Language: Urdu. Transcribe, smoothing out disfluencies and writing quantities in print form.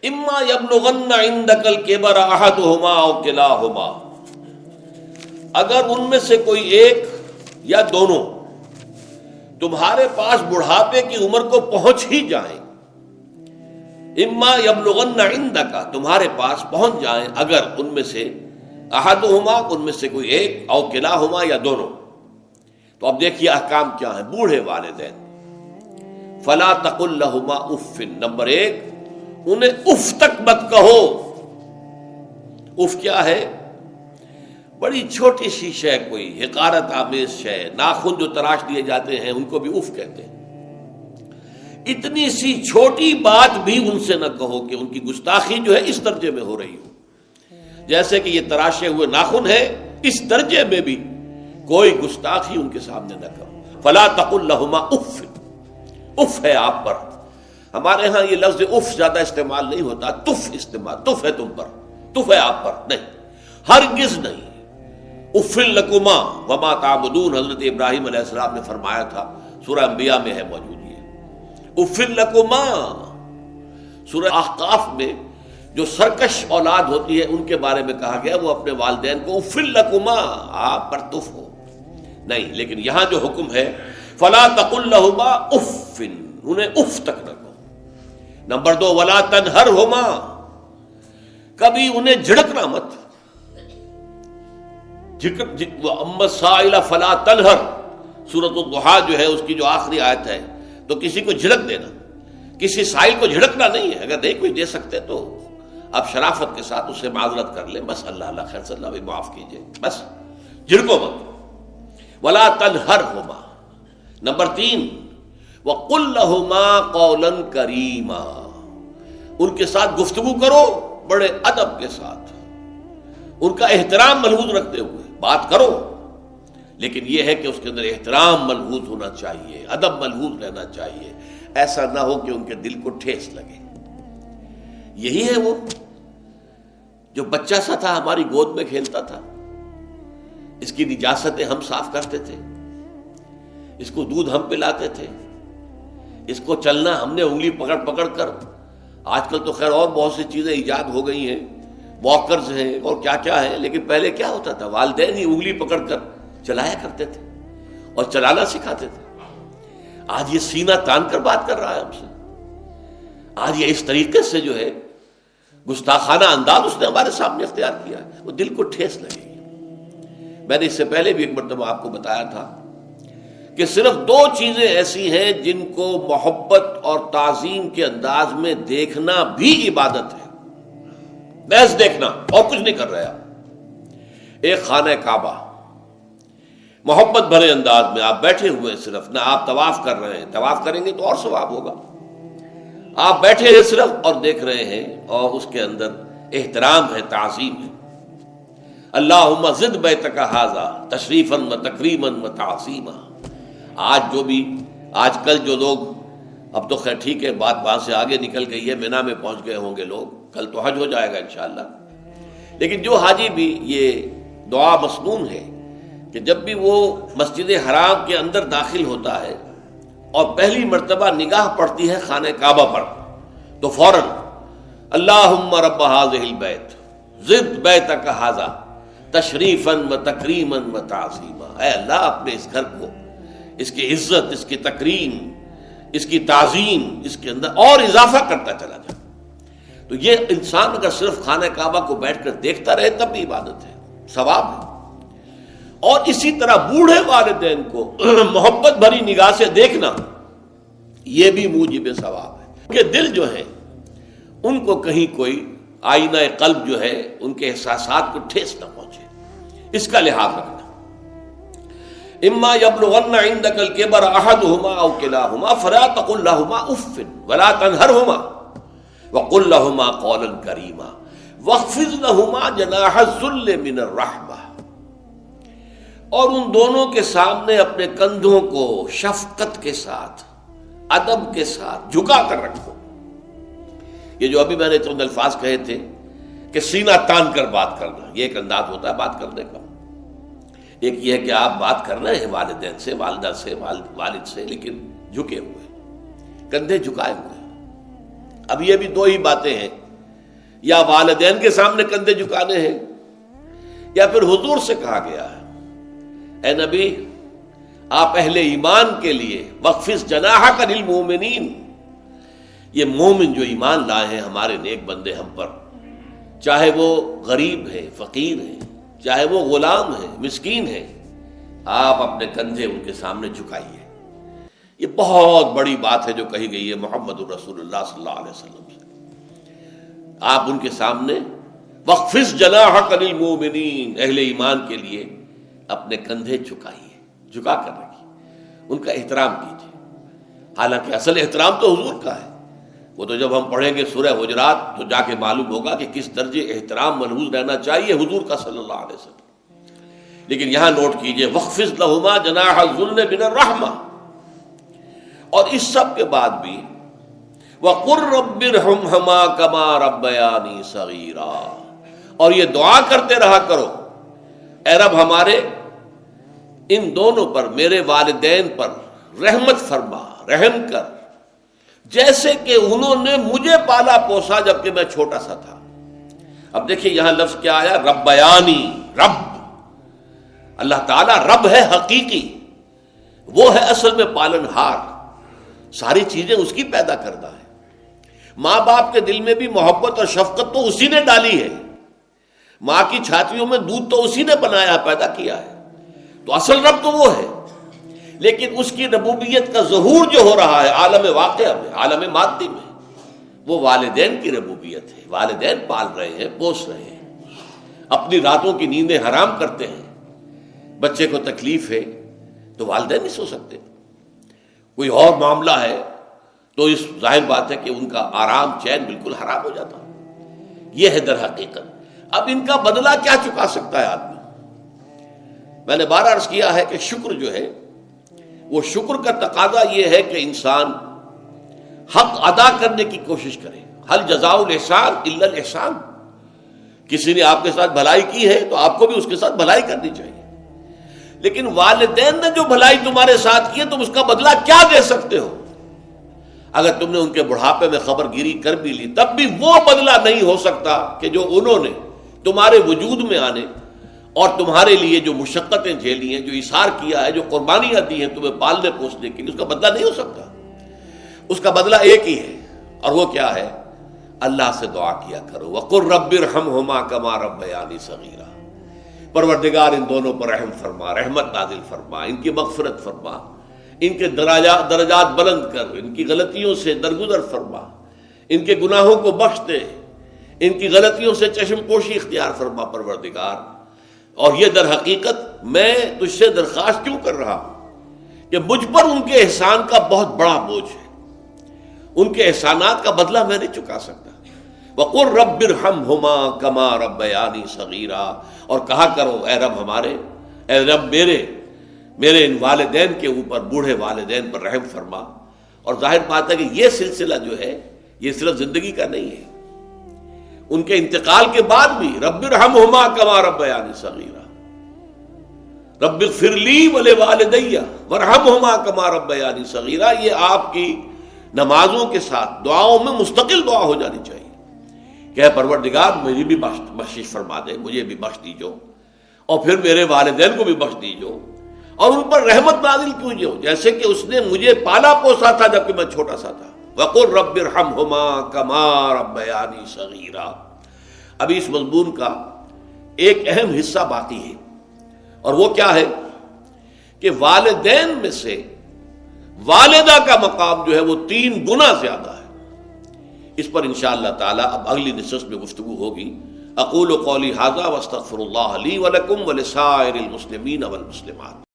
اما یبلغن عندک الکبر احدہما او کلاہما، اگر ان میں سے کوئی ایک یا دونوں تمہارے پاس بڑھاپے کی عمر کو پہنچ ہی جائیں، اما یبلغن عندک تمہارے پاس پہنچ جائیں اگر ان میں سے احدہما ان میں سے کوئی ایک او کلاہما یا دونوں، تو اب دیکھیے احکام کیا ہیں بوڑھے والدین۔ فلا تقل لہما اف، نمبر ایک انہیں اف تک مت کہو۔ اف کیا ہے؟ بڑی چھوٹی سی شے، کوئی حقارت آمیز شے، ناخن جو تراش دیے جاتے ہیں ان کو بھی اف کہتے ہیں۔ اتنی سی چھوٹی بات بھی ان سے نہ کہو کہ ان کی گستاخی جو ہے اس درجے میں ہو رہی ہو، جیسے کہ یہ تراشے ہوئے ناخن ہے، اس درجے میں بھی کوئی گستاخی ان کے سامنے نہ کرو۔ فلا تقل لہما اف، اف ہے آپ پر، ہمارے ہاں یہ لفظ اف زیادہ استعمال نہیں ہوتا، تف استعمال، تف ہے تم پر، تف ہے آپ پر، نہیں، ہرگز نہیں۔ اف لکما وما تعبدون، حضرت ابراہیم علیہ السلام نے فرمایا تھا، سورہ انبیاء میں ہے موجود یہ اف لکما۔ سورہ احقاف میں جو سرکش اولاد ہوتی ہے ان کے بارے میں کہا گیا وہ اپنے والدین کو اف لکما، آپ پر تف ہو، نہیں، لیکن یہاں جو حکم ہے فلا تقل لہما اف، انہیں اف تک نہ کہو۔ نمبر دو ولا تنہرہما، کبھی انہیں جھڑکنا مت۔ اما السائل فلا تنہر، سورۃ الضحیٰ جو ہے اس کی جو آخری آیت ہے، تو کسی کو جھڑک دینا، کسی سائل کو جھڑکنا نہیں ہے، اگر نہیں کچھ دے سکتے تو آپ شرافت کے ساتھ اسے معذرت کر لیں، بس اللہ اللہ خیر صلی اللہ بھی معاف کیجئے، بس جھڑکو مت۔ ولا تنہرہما، نمبر تین وقل لہما قولا کریما، ان کے ساتھ گفتگو کرو بڑے ادب کے ساتھ، ان کا احترام ملحوظ رکھتے ہوئے بات کرو، لیکن یہ ہے کہ اس کے اندر احترام ملحوظ ہونا چاہیے، ادب ملحوظ رہنا چاہیے، ایسا نہ ہو کہ ان کے دل کو ٹھیس لگے۔ یہی ہے وہ جو بچہ سا تھا ہماری گود میں کھیلتا تھا، اس کی نجاستیں ہم صاف کرتے تھے، اس کو دودھ ہم پلاتے تھے، اس کو چلنا ہم نے انگلی پکڑ پکڑ کر، آج کل تو خیر اور بہت سی چیزیں ایجاد ہو گئی ہیں، واکرز ہیں اور کیا کیا ہے، لیکن پہلے کیا ہوتا تھا، والدین ہی انگلی پکڑ کر چلایا کرتے تھے اور چلانا سکھاتے تھے۔ آج یہ سینہ تان کر بات کر رہا ہے ہم سے، آج یہ اس طریقے سے جو ہے گستاخانہ انداز اس نے ہمارے سامنے اختیار کیا ہے، وہ دل کو ٹھیس لگے گی۔ میں نے اس سے پہلے بھی ایک مرتبہ آپ کو بتایا تھا کہ صرف دو چیزیں ایسی ہیں جن کو محبت اور تعظیم کے انداز میں دیکھنا بھی عبادت ہے، محض دیکھنا اور کچھ نہیں کر رہے آپ۔ ایک خانہ کعبہ، محبت بھرے انداز میں آپ بیٹھے ہوئے، صرف نہ آپ طواف کر رہے ہیں، طواف کریں گے تو اور ثواب ہوگا، آپ بیٹھے ہیں صرف اور دیکھ رہے ہیں، اور اس کے اندر احترام ہے، تعظیم ہے۔ اللہم زد بیتک ھذا تشریفا و تکریما و تعظیما۔ آج کل جو لوگ، اب تو خیر ٹھیک ہے بات وہاں سے آگے نکل گئی ہے، مینا میں پہنچ گئے ہوں گے لوگ، کل تو حج ہو جائے گا انشاءاللہ، لیکن جو حاجی بھی یہ دعا مسنون ہے کہ جب بھی وہ مسجد حرام کے اندر داخل ہوتا ہے اور پہلی مرتبہ نگاہ پڑتی ہے خانہ کعبہ پر، تو فوراً اللہم رب ھذہ البیت زد بیتک ھذا تشریفا و تکریما و تعظیما، اے اللہ اپنے اس گھر کو، اس کی عزت، اس کی تکریم، اس کی تعظیم، اس کے اندر اور اضافہ کرتا چلا جائے۔ تو یہ انسان اگر صرف خانہ کعبہ کو بیٹھ کر دیکھتا رہے تب بھی عبادت ہے، ثواب ہے۔ اور اسی طرح بوڑھے والدین کو محبت بھری نگاہ سے دیکھنا، یہ بھی موجب ثواب ہے، کہ دل جو ہے ان کو کہیں کوئی آئینہ قلب جو ہے ان کے احساسات کو ٹھیس نہ پہنچے، اس کا لحاظ رکھنا۔ اما یبلغن عندک الکبر احدہما او کلاہما فلا تقل لہما اف ولا تنہرہما وقل لہما قولا کریما واخفض لہما جناح الذل من الرحمہ، اور ان دونوں کے سامنے اپنے کندھوں کو شفقت کے ساتھ، ادب کے ساتھ جھکا کر رکھو۔ یہ جو ابھی میں نے چند الفاظ کہے تھے کہ سینہ تان کر بات کرنا، یہ ایک انداز ہوتا ہے بات کرنے کا۔ ایک یہ ہے کہ آپ بات کر رہے ہیں والدین سے، والدہ سے، والد سے، لیکن جھکے ہوئے، کندھے جھکائے ہوئے۔ اب یہ بھی دو ہی باتیں ہیں یا والدین کے سامنے کندھے جھکانے ہیں، یا پھر حضور سے کہا گیا ہے اے نبی آپ اہل ایمان کے لیے وخفض جناحک للمؤمنین، یہ مومن جو ایمان لائے ہیں ہمارے نیک بندے ہم پر، چاہے وہ غریب ہے، فقیر ہے، چاہے وہ غلام ہے، مسکین ہے، آپ اپنے کندھے ان کے سامنے جھکائیے۔ یہ بہت بڑی بات ہے جو کہی گئی ہے محمد الرسول اللہ صلی اللہ علیہ وسلم سے۔ آپ ان کے سامنے وخفض جناحک للمؤمنین، اہل ایمان کے لیے اپنے کندھے جھکائیے، جھکا کر رکھیے، ان کا احترام کیجیے۔ حالانکہ اصل احترام تو حضور کا ہے، وہ تو جب ہم پڑھیں گے سورہ حجرات تو جا کے معلوم ہوگا کہ کس درجے احترام ملحوظ رہنا چاہیے حضور کا صلی اللہ علیہ وسلم۔ لیکن یہاں نوٹ کیجئے وخفض لہما جناح الذل من الرحمہ، اور اس سب کے بعد بھی وقل رب ارحمہما کما ربیانی صغیرا، اور یہ دعا کرتے رہا کرو اے رب ہمارے ان دونوں پر، میرے والدین پر رحمت فرما، رحم کر، جیسے کہ انہوں نے مجھے پالا پوسا جبکہ میں چھوٹا سا تھا۔ اب دیکھیے یہاں لفظ کیا آیا، ربیانی، رب، اللہ تعالیٰ رب ہے حقیقی، وہ ہے اصل میں پالن ہار، ساری چیزیں اس کی پیدا کردہ ہے۔ ماں باپ کے دل میں بھی محبت اور شفقت تو اسی نے ڈالی ہے، ماں کی چھاتیوں میں دودھ تو اسی نے بنایا، پیدا کیا ہے، تو اصل رب تو وہ ہے۔ لیکن اس کی ربوبیت کا ظہور جو ہو رہا ہے عالم واقعہ میں، عالم مادی میں، وہ والدین کی ربوبیت ہے۔ والدین پال رہے ہیں، پوس رہے ہیں، اپنی راتوں کی نیندیں حرام کرتے ہیں، بچے کو تکلیف ہے تو والدین نہیں سو سکتے، کوئی اور معاملہ ہے تو اس ظاہر بات ہے کہ ان کا آرام چین بالکل حرام ہو جاتا۔ یہ ہے در حقیقت۔ اب ان کا بدلہ کیا چکا سکتا ہے آدمی؟ میں نے بار عرض کیا ہے کہ شکر جو ہے وہ شکر کا تقاضا یہ ہے کہ انسان حق ادا کرنے کی کوشش کرے۔ ہل جزاء الاحسان الا الاحسان، کسی نے آپ کے ساتھ بھلائی کی ہے تو آپ کو بھی اس کے ساتھ بھلائی کرنی چاہیے۔ لیکن والدین نے جو بھلائی تمہارے ساتھ کی ہے تم اس کا بدلہ کیا دے سکتے ہو؟ اگر تم نے ان کے بڑھاپے میں خبر گیری کر بھی لی تب بھی وہ بدلہ نہیں ہو سکتا کہ جو انہوں نے تمہارے وجود میں آنے اور تمہارے لیے جو مشقتیں جھیلی ہیں، جو ایثار کیا ہے، جو قربانیاں دی ہیں تمہیں پالنے پوسنے کے لیے، اس کا بدلہ نہیں ہو سکتا۔ اس کا بدلہ ایک ہی ہے، اور وہ کیا ہے؟ اللہ سے دعا کیا کرو وقل رب ارحمہما کما ربیانی صغیرا، پروردگار ان دونوں پر رحم فرما، رحمت نازل فرما، ان کی مغفرت فرما، ان کے درجات بلند کر، ان کی غلطیوں سے درگزر فرما، ان کے گناہوں کو بخش دے، ان کی غلطیوں سے چشم پوشی اختیار فرما پروردگار۔ اور یہ در حقیقت میں تجھ سے درخواست کیوں کر رہا ہوں کہ مجھ پر ان کے احسان کا بہت بڑا بوجھ ہے، ان کے احسانات کا بدلہ میں نہیں چکا سکتا۔ وقل رب ارحمہما کما ربیانی صغیرا، اور کہا کرو اے رب ہمارے، اے رب میرے ان والدین کے اوپر، بوڑھے والدین پر رحم فرما۔ اور ظاہر بات ہے کہ یہ سلسلہ جو ہے یہ صرف زندگی کا نہیں ہے، ان کے انتقال کے بعد بھی رب ارحمہما کما ربیانی صغیرا، رب اغفر لی ولوالدی وارحمہما کما ربیانی صغیرا، یہ آپ کی نمازوں کے ساتھ دعاؤں میں مستقل دعا ہو جانی چاہیے کہ اے پروردگار مجھے بھی بخشش فرما دے، مجھے بھی بخش دیجو، اور پھر میرے والدین کو بھی بخش دیجو، اور ان پر رحمت نازل کیجو جیسے کہ اس نے مجھے پالا پوسا تھا جبکہ میں چھوٹا سا تھا۔ وقل رب ارحمہما کما ربیانی صغیرا۔ ابھی اس مضمون کا ایک اہم حصہ باقی ہے، اور وہ کیا ہے کہ والدین میں سے والدہ کا مقام جو ہے وہ 3 گنا زیادہ ہے۔ اس پر انشاءاللہ تعالی اب اگلی نشست میں گفتگو ہوگی۔ اقول قولی ھذا واستغفر اللہ لی ولکم ولسائر المسلمین والمسلمات۔